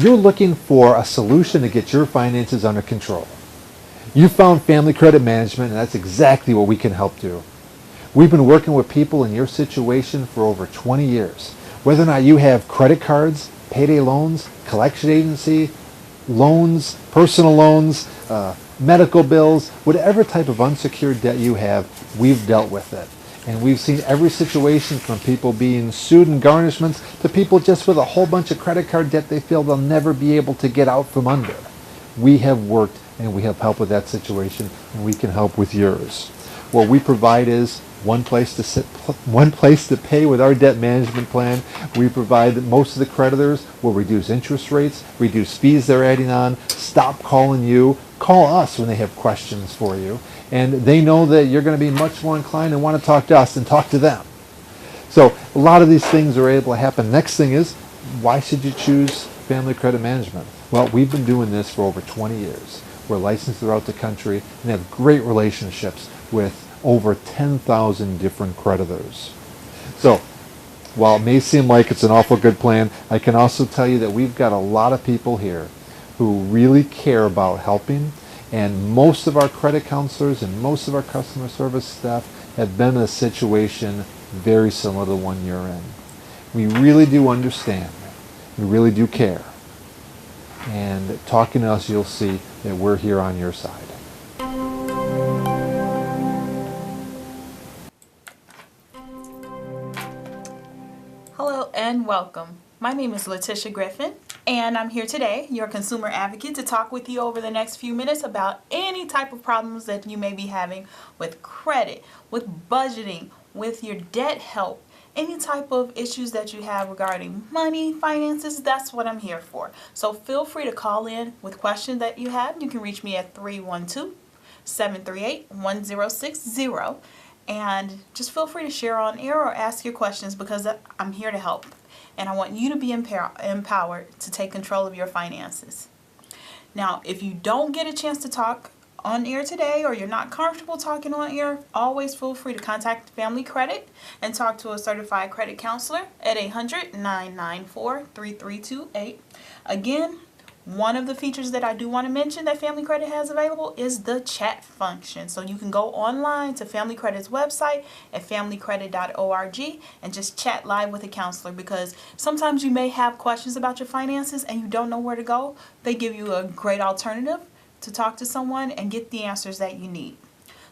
You're looking for a solution to get your finances under control. You found Family Credit Management, and that's exactly what we can help do. We've been working with people in your situation for over 20 years. Whether or not you have credit cards, payday loans, collection agency, loans, personal loans, medical bills, whatever type of unsecured debt you have, we've dealt with it. And we've seen every situation from people being sued and garnishments to people just with a whole bunch of credit card debt they feel they'll never be able to get out from under. We have worked and we have helped with that situation, and we can help with yours. What we provide is one place to sit, one place to pay with our debt management plan. We provide that most of the creditors will reduce interest rates, reduce fees they're adding on, stop calling you, call us when they have questions for you, and they know that you're going to be much more inclined and want to talk to us than talk to them. So a lot of these things are able to happen. Next thing is, why should you choose Family Credit Management? Well, we've been doing this for over 20 years. We're licensed throughout the country and have great relationships with over 10,000 different creditors. So, while it may seem like it's an awful good plan, I can also tell you that we've got a lot of people here who really care about helping, and most of our credit counselors and most of our customer service staff have been in a situation very similar to the one you're in. We really do understand. We really do care. And talking to us, you'll see that we're here on your side. Hello and welcome. My name is Letitia Griffin, and I'm here today, your consumer advocate, to talk with you over the next few minutes about any type of problems that you may be having with credit, with budgeting, with your debt help, any type of issues that you have regarding money, finances. That's what I'm here for. So feel free to call in with questions that you have. You can reach me at 312-738-1060. And just feel free to share on air or ask your questions, because I'm here to help. And I want you to be empowered to take control of your finances. Now, if you don't get a chance to talk on air today, or you're not comfortable talking on air, always feel free to contact Family Credit and talk to a certified credit counselor at 800-994-3328. Again, one of the features that I do want to mention that Family Credit has available is the chat function. So you can go online to Family Credit's website at familycredit.org and just chat live with a counselor, because sometimes you may have questions about your finances and you don't know where to go. They give you a great alternative to talk to someone and get the answers that you need.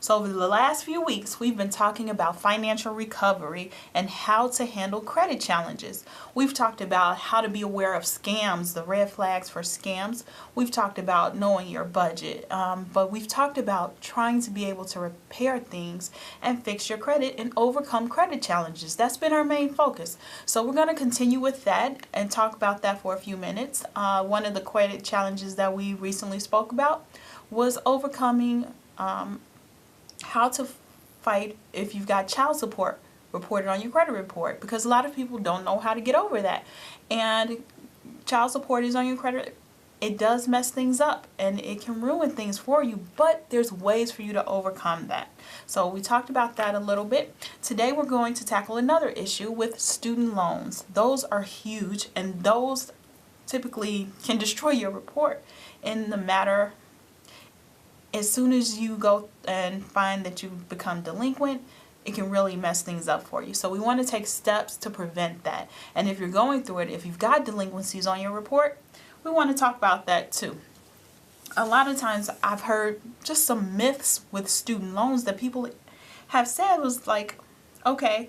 So over the last few weeks, we've been talking about financial recovery and how to handle credit challenges. We've talked about how to be aware of scams, the red flags for scams. We've talked about knowing your budget, but we've talked about trying to be able to repair things and fix your credit and overcome credit challenges. That's been our main focus. So we're going to continue with that and talk about that for a few minutes. One of the credit challenges that we recently spoke about was overcoming how to fight if you've got child support reported on your credit report, because a lot of people don't know how to get over that. And child support is on your credit. It does mess things up and it can ruin things for you, but there's ways for you to overcome that. So we talked about that a little bit. Today we're going to tackle another issue with student loans. Those are huge, and those typically can destroy your report in the matter. As soon as you go and find that you've become delinquent, it can really mess things up for you. So we want to take steps to prevent that. And if you're going through it, if you've got delinquencies on your report, we want to talk about that too. A lot of times I've heard just some myths with student loans that people have said was like, okay,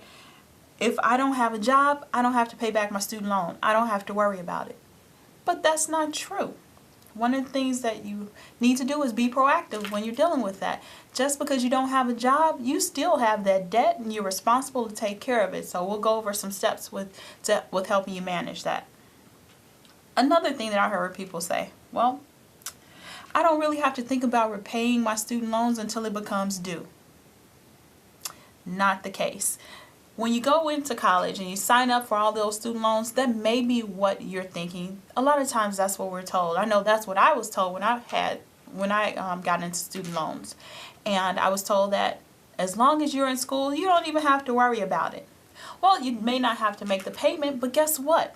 if I don't have a job, I don't have to pay back my student loan. I don't have to worry about it. But that's not true. One of the things that you need to do is be proactive when you're dealing with that. Just because you don't have a job, you still have that debt and you're responsible to take care of it. So we'll go over some steps with helping you manage that. Another thing that I heard people say, well, I don't really have to think about repaying my student loans until it becomes due. Not the case. When you go into college and you sign up for all those student loans, that may be what you're thinking. A lot of times that's what we're told. I know that's what I was told when I got into student loans. And I was told that as long as you're in school, you don't even have to worry about it. Well, you may not have to make the payment, but guess what?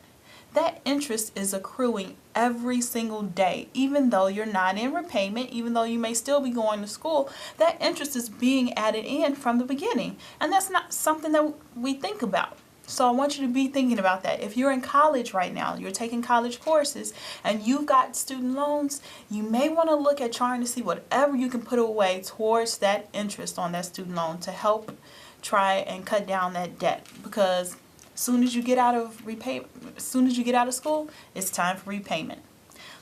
that interest is accruing every single day. Even though you're not in repayment, even though you may still be going to school, that interest is being added in from the beginning. And that's not something that we think about. So I want you to be thinking about that. If you're in college right now, you're taking college courses, and you've got student loans, you may want to look at trying to see whatever you can put away towards that interest on that student loan to help try and cut down that debt. Because as soon as you get out of school, it's time for repayment.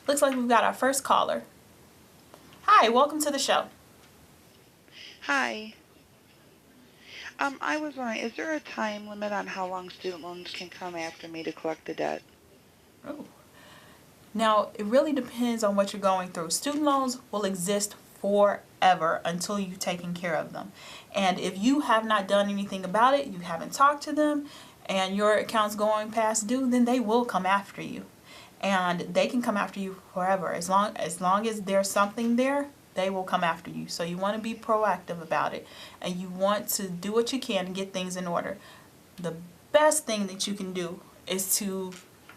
Looks like we've got our first caller. Hi, welcome to the show. Hi. I was wondering, is there a time limit on how long student loans can come after me to collect the debt? Oh. Now, it really depends on what you're going through. Student loans will exist forever until you've taken care of them. And if you have not done anything about it, you haven't talked to them, and your account's going past due, then they will come after you. And they can come after you forever. As long as there's something there, they will come after you. So you want to be proactive about it, and you want to do what you can to get things in order. The best thing that you can do is to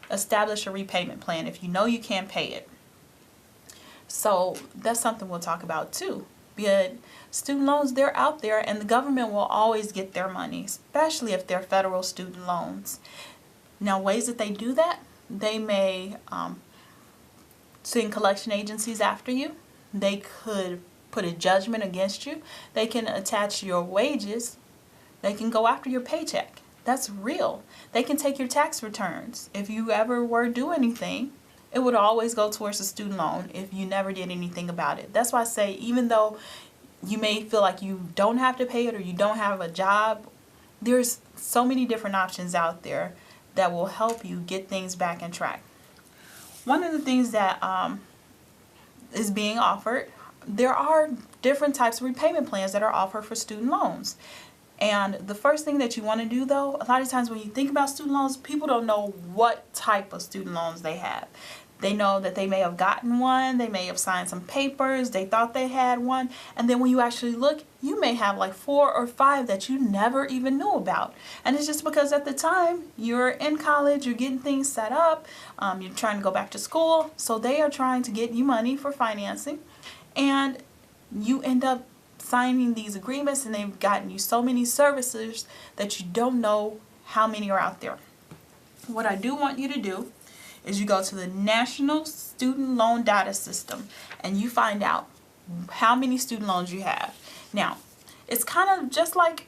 establish a repayment plan if you know you can't pay it. So that's something we'll talk about too. But student loans, they're out there, and the government will always get their money, especially if they're federal student loans. Now, ways that they do that, they may send collection agencies after you. They could put a judgment against you. They can attach your wages. They can go after your paycheck. That's real. They can take your tax returns. If you ever were to do anything, it would always go towards a student loan if you never did anything about it. That's why I say, even though you may feel like you don't have to pay it or you don't have a job, there's so many different options out there that will help you get things back in track. One of the things that is being offered, there are different types of repayment plans that are offered for student loans. And the first thing that you want to do, though, a lot of times when you think about student loans, people don't know what type of student loans they have. They know that they may have gotten one, they may have signed some papers, they thought they had one, and then when you actually look, you may have like 4 or 5 that you never even knew about. And it's just because at the time you're in college, you're getting things set up, you're trying to go back to school, so they are trying to get you money for financing, and you end up signing these agreements, and they've gotten you so many services that you don't know how many are out there. What I do want you to do is you go to the National Student Loan Data System, and you find out how many student loans you have. Now, it's kind of just like,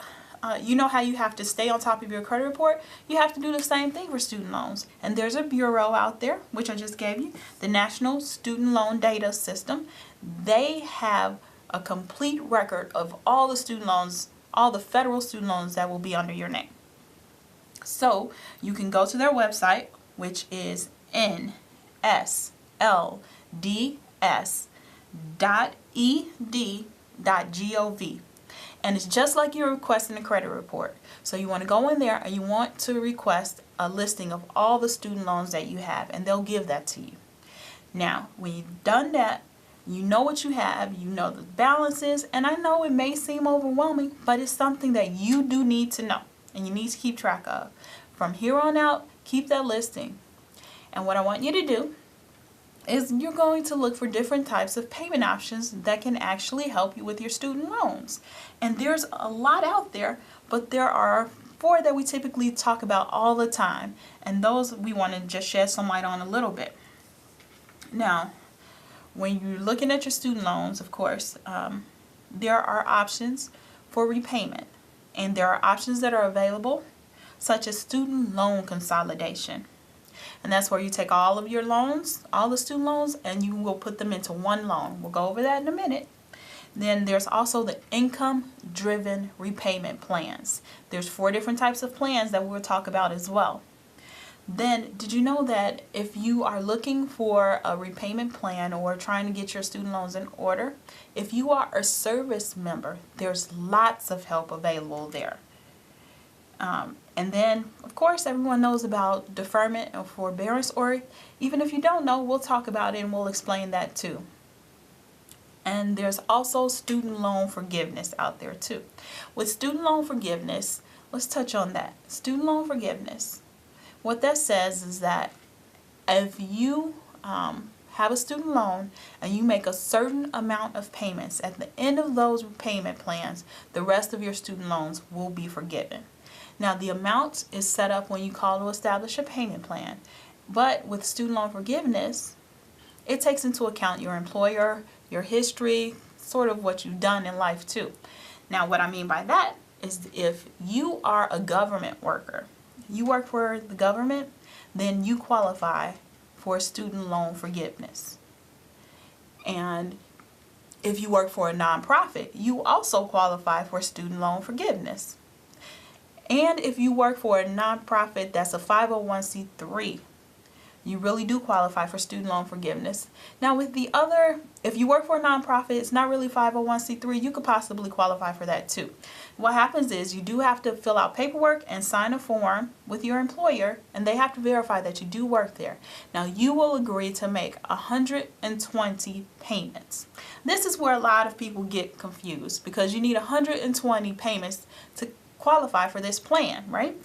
you know how you have to stay on top of your credit report? You have to do the same thing for student loans. And there's a bureau out there, which I just gave you, the National Student Loan Data System. They have a complete record of all the student loans, all the federal student loans that will be under your name. So you can go to their website, which is nslds.ed.gov. And it's just like you're requesting a credit report. So you want to go in there and you want to request a listing of all the student loans that you have, and they'll give that to you. Now, when you've done that, you know what you have, you know the balances, and I know it may seem overwhelming, but it's something that you do need to know and you need to keep track of. From here on out, keep that listing. And what I want you to do is you're going to look for different types of payment options that can actually help you with your student loans. And there's a lot out there, but there are 4 that we typically talk about all the time, and those we want to just shed some light on a little bit. Now, when you're looking at your student loans, of course, there are options for repayment, and there are options that are available, such as student loan consolidation. And that's where you take all of your loans, all the student loans, and you will put them into one loan. We'll go over that in a minute. Then there's also the income-driven repayment plans. There's 4 different types of plans that we'll talk about as well. Then, did you know that if you are looking for a repayment plan or trying to get your student loans in order, if you are a service member, there's lots of help available there. And then, of course, everyone knows about deferment or forbearance, or even if you don't know, we'll talk about it and we'll explain that too. And there's also student loan forgiveness out there too. With student loan forgiveness, let's touch on that. Student loan forgiveness. What that says is that If you have a student loan and you make a certain amount of payments, at the end of those payment plans, the rest of your student loans will be forgiven. Now, the amount is set up when you call to establish a payment plan, but with student loan forgiveness, it takes into account your employer, your history, sort of what you've done in life too. Now, what I mean by that is if you are a government worker, you work for the government, then you qualify for student loan forgiveness. And if you work for a nonprofit, you also qualify for student loan forgiveness. And if you work for a nonprofit that's a 501c3, you really do qualify for student loan forgiveness. Now with the other, if you work for a nonprofit, it's not really 501c3, you could possibly qualify for that too. What happens is you do have to fill out paperwork and sign a form with your employer, and they have to verify that you do work there. Now you will agree to make 120 payments. This is where a lot of people get confused, because you need 120 payments to qualify for this plan, right?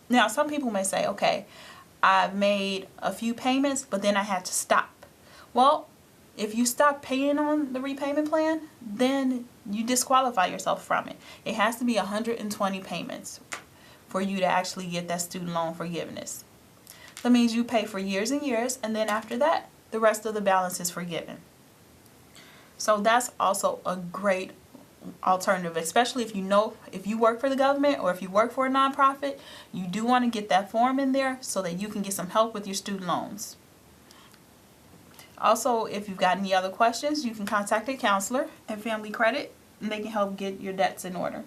Now some people may say, okay, I've made a few payments, but then I had to stop. Well, if you stop paying on the repayment plan, then you disqualify yourself from it. It has to be 120 payments for you to actually get that student loan forgiveness. That means you pay for years and years, and then after that, the rest of the balance is forgiven. So that's also a great alternative, especially if you work for the government or if you work for a nonprofit. You do want to get that form in there so that you can get some help with your student loans. Also, if you've got any other questions, you can contact a counselor at Family Credit and they can help get your debts in order.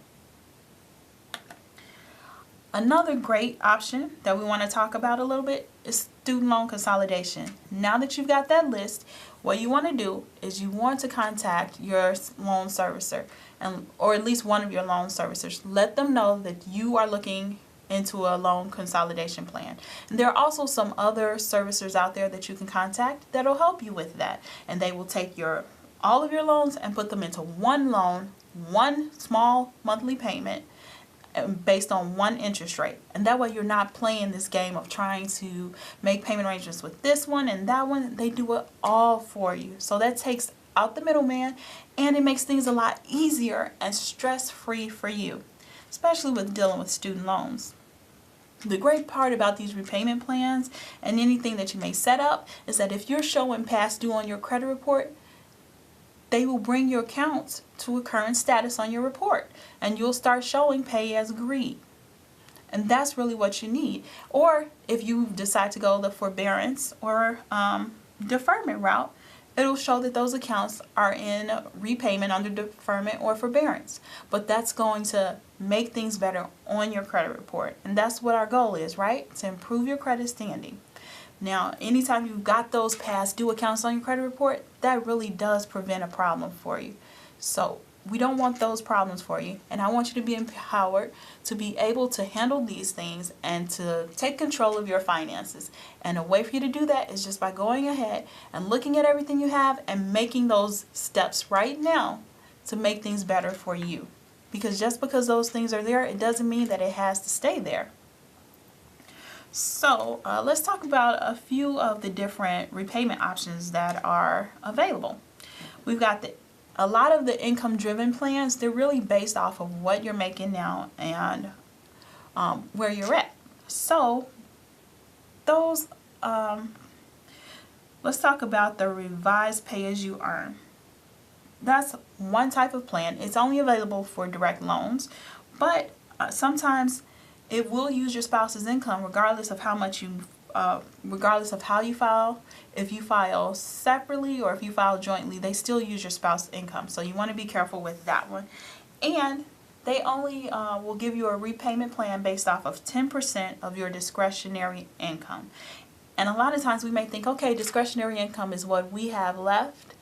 Another great option that we want to talk about a little bit is student loan consolidation. Now that you've got that list, what you want to do is you want to contact your loan servicer, or at least one of your loan servicers. Let them know that you are looking into a loan consolidation plan. And there are also some other servicers out there that you can contact that'll help you with that. And they will take all of your loans and put them into one loan, one small monthly payment, based on one interest rate. And that way you're not playing this game of trying to make payment arrangements with this one and that one. They do it all for you. So that takes out the middleman, and it makes things a lot easier and stress-free for you, especially with dealing with student loans. The great part about these repayment plans and anything that you may set up is that if you're showing past due on your credit report, they will bring your accounts to a current status on your report, and you'll start showing pay as agreed. And that's really what you need. Or if you decide to go the forbearance or deferment route, it'll show that those accounts are in repayment under deferment or forbearance. But that's going to make things better on your credit report. And that's what our goal is, right? To improve your credit standing. Now, anytime you've got those past due accounts on your credit report, that really does prevent a problem for you. So we don't want those problems for you. And I want you to be empowered to be able to handle these things and to take control of your finances. And a way for you to do that is just by going ahead and looking at everything you have and making those steps right now to make things better for you. Because just because those things are there, it doesn't mean that it has to stay there. So let's talk about a few of the different repayment options that are available. We've got a lot of the income-driven plans. They're really based off of what you're making now and where you're at. So those, let's talk about the revised pay-as-you-earn. That's one type of plan. It's only available for direct loans, but sometimes it will use your spouse's income regardless of how much regardless of how you file. If you file separately or if you file jointly, they still use your spouse's income. So you want to be careful with that one. And they only will give you a repayment plan based off of 10% of your discretionary income. And a lot of times we may think, okay, discretionary income is what we have left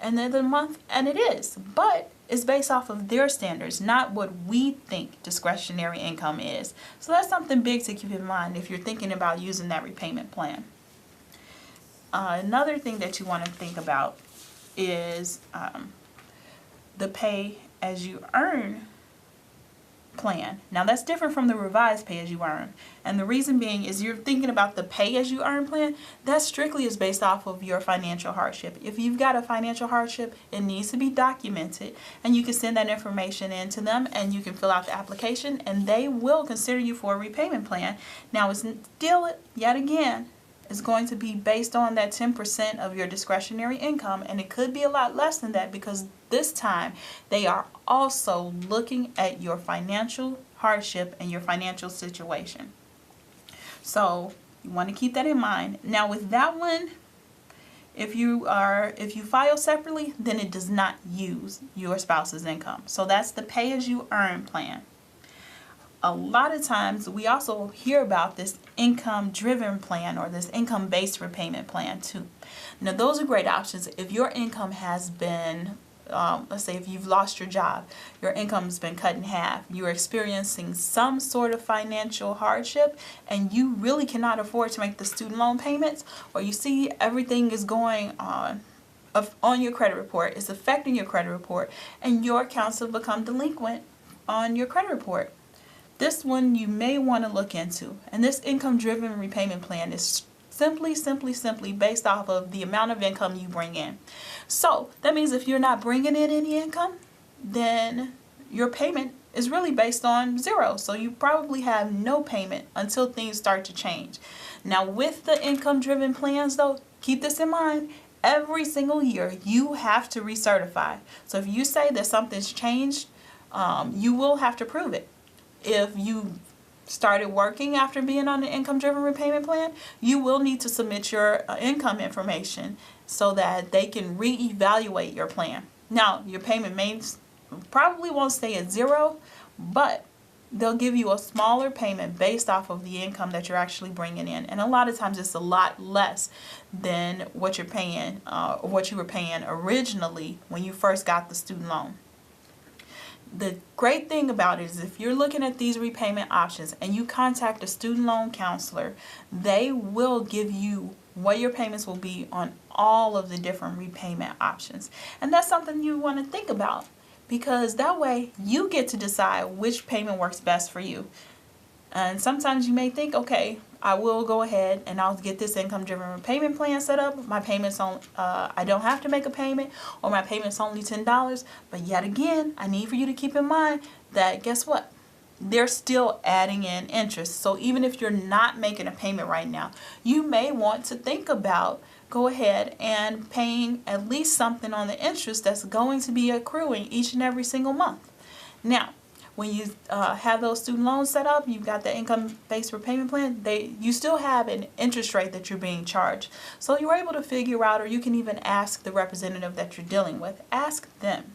and then the month, and it is, but it's based off of their standards, not what we think discretionary income is. So that's something big to keep in mind if you're thinking about using that repayment plan. Another thing that you want to think about is the pay as you earn plan. Now that's different from the revised pay as you earn. And the reason being is you're thinking about the pay as you earn plan, that strictly is based off of your financial hardship. If you've got a financial hardship, it needs to be documented, and you can send that information in to them, and you can fill out the application, and they will consider you for a repayment plan. Now it's still, yet again, is going to be based on that 10% of your discretionary income, and it could be a lot less than that because this time they are also looking at your financial hardship and your financial situation. So you want to keep that in mind. Now with that one, if you file separately, then it does not use your spouse's income. So that's the pay as you earn plan. A lot of times we also hear about this income driven plan or this income based repayment plan too. Now those are great options if your income has been, let's say if you've lost your job, your income's been cut in half, you're experiencing some sort of financial hardship and you really cannot afford to make the student loan payments, or you see everything is going on your credit report, it's affecting your credit report, and your accounts have become delinquent on your credit report. This one you may want to look into, and this income-driven repayment plan is simply based off of the amount of income you bring in. So that means if you're not bringing in any income, then your payment is really based on zero. So you probably have no payment until things start to change. Now with the income-driven plans though, keep this in mind. Every single year you have to recertify. So if you say that something's changed, you will have to prove it. If you started working after being on the income-driven repayment plan, you will need to submit your income information so that they can reevaluate your plan. Now, your payment probably won't stay at zero, but they'll give you a smaller payment based off of the income that you're actually bringing in. And a lot of times it's a lot less than what you're paying, or what you were paying originally when you first got the student loan. The great thing about it is if you're looking at these repayment options and you contact a student loan counselor, they will give you what your payments will be on all of the different repayment options. And that's something you want to think about, because that way you get to decide which payment works best for you. And sometimes you may think, okay, I will go ahead and I'll get this income-driven repayment plan set up. My payments on, I don't have to make a payment, or my payment's only $10. But yet again, I need for you to keep in mind that guess what? They're still adding in interest. So even if you're not making a payment right now, you may want to think about go ahead and paying at least something on the interest that's going to be accruing each and every single month. Now, when you have those student loans set up, you've got the income-based repayment plan, you still have an interest rate that you're being charged. So you're able to figure out, or you can even ask the representative that you're dealing with, ask them,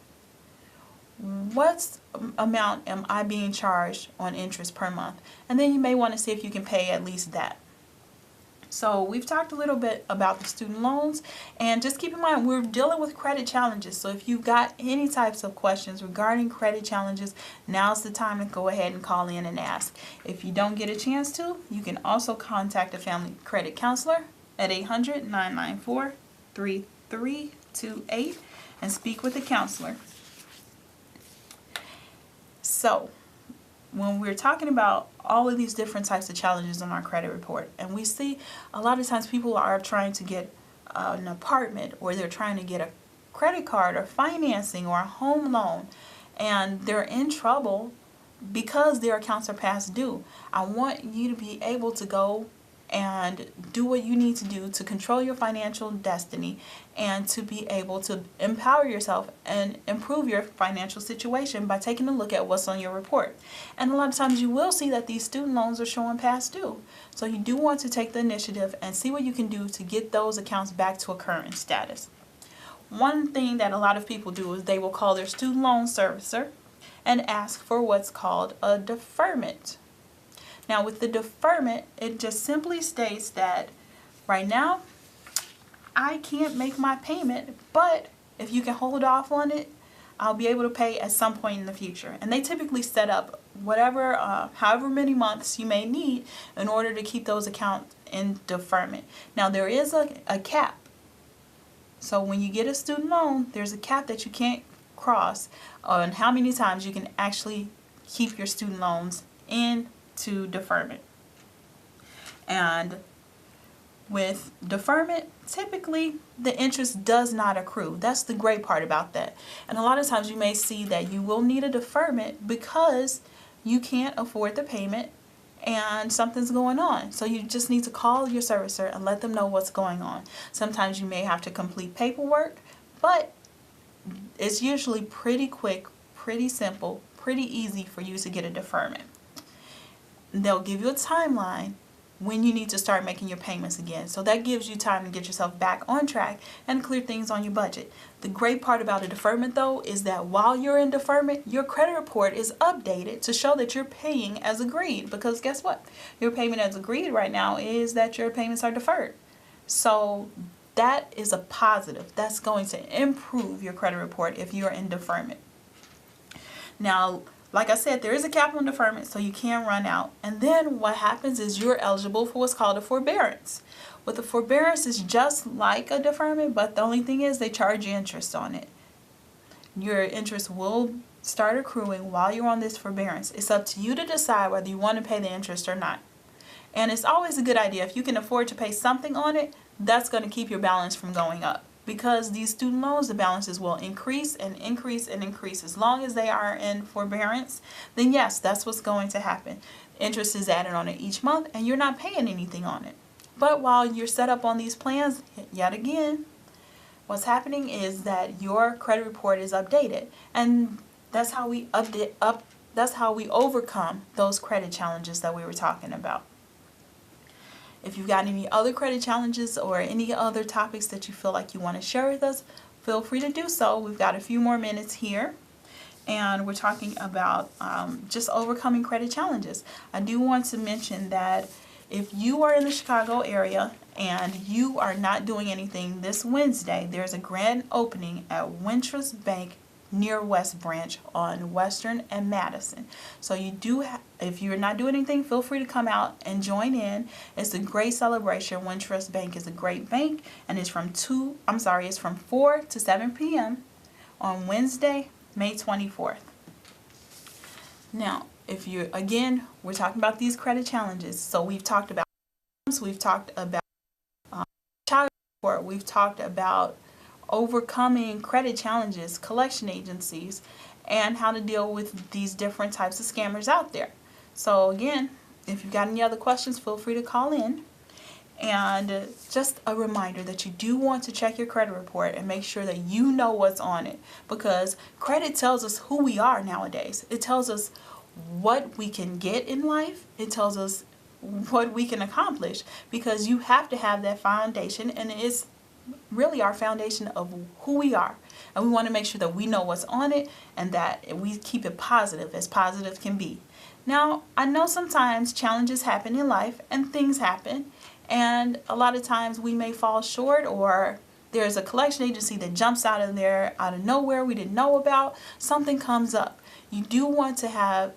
what amount am I being charged on interest per month? And then you may want to see if you can pay at least that. So we've talked a little bit about the student loans, and just keep in mind we're dealing with credit challenges. So if you've got any types of questions regarding credit challenges, now's the time to go ahead and call in and ask. If you don't get a chance to, you can also contact a family credit counselor at 800-994-3328 and speak with a counselor. So when we're talking about all of these different types of challenges on our credit report, and we see a lot of times people are trying to get an apartment, or they're trying to get a credit card or financing or a home loan, and they're in trouble because their accounts are past due. I want you to be able to go and do what you need to do to control your financial destiny and to be able to empower yourself and improve your financial situation by taking a look at what's on your report. And a lot of times you will see that these student loans are showing past due. So you do want to take the initiative and see what you can do to get those accounts back to a current status. One thing that a lot of people do is they will call their student loan servicer and ask for what's called a deferment. Now with the deferment, it just simply states that right now I can't make my payment, but if you can hold off on it, I'll be able to pay at some point in the future. And they typically set up whatever, however many months you may need in order to keep those accounts in deferment. Now there is a cap. So when you get a student loan, there's a cap that you can't cross on how many times you can actually keep your student loans into deferment. And with deferment, typically the interest does not accrue. That's the great part about that. And a lot of times you may see that you will need a deferment because you can't afford the payment and something's going on. So you just need to call your servicer and let them know what's going on. Sometimes you may have to complete paperwork, but it's usually pretty quick, pretty simple, pretty easy for you to get a deferment. They'll give you a timeline when you need to start making your payments again. So that gives you time to get yourself back on track and clear things on your budget. The great part about a deferment though is that while you're in deferment, your credit report is updated to show that you're paying as agreed, because guess what? Your payment as agreed right now is that your payments are deferred. So that is a positive. That's going to improve your credit report if you're in deferment. Now, like I said, there is a cap on deferment, so you can run out. And then what happens is you're eligible for what's called a forbearance. With a forbearance, it's just like a deferment, but the only thing is they charge you interest on it. Your interest will start accruing while you're on this forbearance. It's up to you to decide whether you want to pay the interest or not. And it's always a good idea. If you can afford to pay something on it, that's going to keep your balance from going up. Because these student loans, the balances will increase and increase and increase. As long as they are in forbearance, then yes, that's what's going to happen. Interest is added on it each month and you're not paying anything on it. But while you're set up on these plans, yet again, what's happening is that your credit report is updated. And that's how we that's how we overcome those credit challenges that we were talking about. If you've got any other credit challenges or any other topics that you feel like you want to share with us, feel free to do so. We've got a few more minutes here, and we're talking about just overcoming credit challenges. I do want to mention that if you are in the Chicago area and you are not doing anything this Wednesday, there's a grand opening at Wintrust Bank near West Branch on Western and Madison. So you do, if you're not doing anything, feel free to come out and join in. It's a great celebration. Wintrust Bank is a great bank, and it's from 4 to 7 p.m. on Wednesday, May 24th. Now, if you, again, we're talking about these credit challenges. So we've talked about child support, we've talked about overcoming credit challenges, collection agencies, and how to deal with these different types of scammers out there. So again, if you've got any other questions, feel free to call in. And just a reminder that you do want to check your credit report and make sure that you know what's on it, because credit tells us who we are nowadays. It tells us what we can get in life. It tells us what we can accomplish, because you have to have that foundation, and it's really our foundation of who we are, and we want to make sure that we know what's on it and that we keep it positive as positive can be. Now, I know sometimes challenges happen in life and things happen, and a lot of times we may fall short, or there's a collection agency that jumps out of there out of nowhere we didn't know about. Something comes up. You do want to have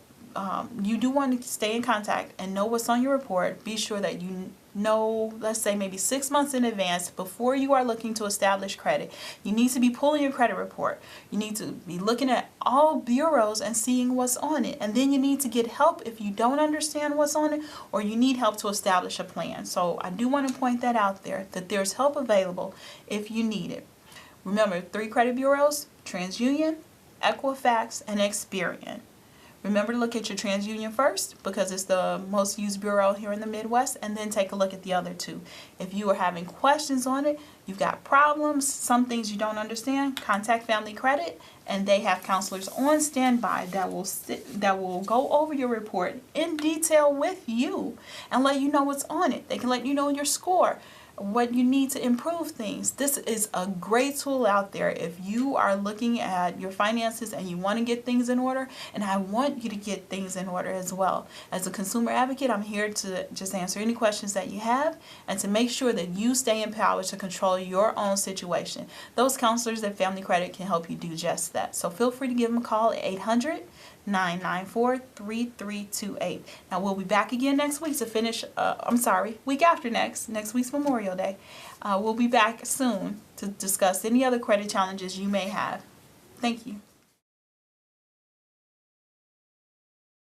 stay in contact and know what's on your report. Be sure that you know, let's say maybe 6 months in advance before you are looking to establish credit. You need to be pulling your credit report. You need to be looking at all bureaus and seeing what's on it. And then you need to get help if you don't understand what's on it, or you need help to establish a plan. So I do want to point that out there, that there's help available if you need it. Remember, 3 credit bureaus: TransUnion, Equifax, and Experian. Remember to look at your TransUnion first, because it's the most used bureau here in the Midwest, and then take a look at the other 2. If you are having questions on it, you've got problems, some things you don't understand, contact Family Credit, and they have counselors on standby that will go over your report in detail with you and let you know what's on it. They can let you know your score, what you need to improve things. This is a great tool out there if you are looking at your finances and you want to get things in order, and I want you to get things in order as well. As a consumer advocate, I'm here to just answer any questions that you have and to make sure that you stay empowered to control your own situation. Those counselors at Family Credit can help you do just that. So feel free to give them a call at 800-994-3328. Now we'll be back again next week to finish, week after next week's Memorial Day. We'll be back soon to discuss any other credit challenges you may have. Thank you.